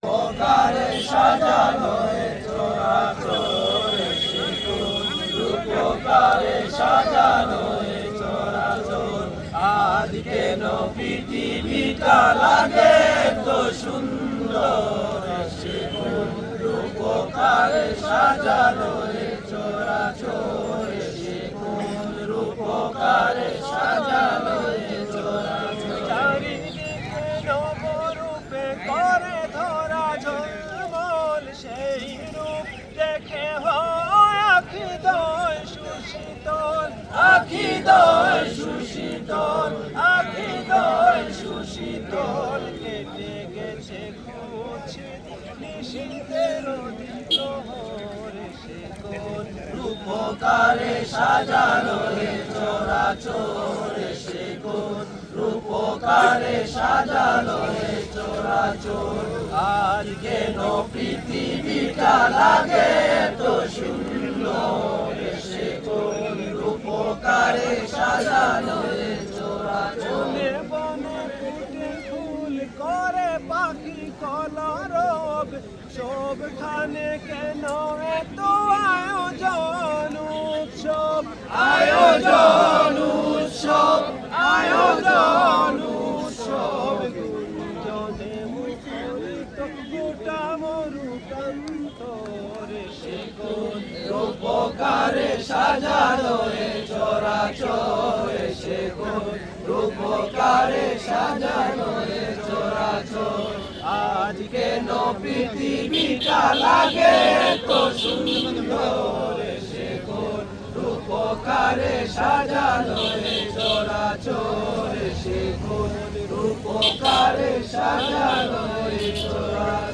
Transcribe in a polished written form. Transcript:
উপকারে সাজানো এ চরাচর উপকারে সাজানো এ চরাচর আজ কেন পৃথিবীটা লাগে তো সুন্দর উপকারে সাজানো এ চরাচর উপকারে সাজানো এ চরাচর চারিদিকে নবরূপে করে ধরা ঝলমল সেই রূপ দেখে হয় আখিদয় সুশীতল আখিদয় সুশীতল আখিদয় সুশীতল কেটে গেছে কুৎসিত নিশীথের দিনহরে সে কোন রূপকারে সাজানো এ চরাচর সে কোন রূপকারে সাজানো এ চরাচর আজ কেন পৃথিবীটা লাগে তো সুন্দর সে কোন রূপকারে সাজানো এ চরাচর বনে বনে ফুটে ফুল করে পাখি কলরব সবখানে কেন এত আয়োজন উৎসব আয়োজন উৎসব আয়োজন উৎসব গুঞ্জনে মুখরিত গোটা মরুকান্তরে সে কোন রূপকারে সাজানো এ চরাচর সে কোন রূপকারে সাজানো এ চরাচর আজ কেন পৃথিবীটা লাগে তো সুন্দর সে কোন রূপকারে সাজানো এ চরাচর সে কোন রূপকারে সাজানো এ চরাচর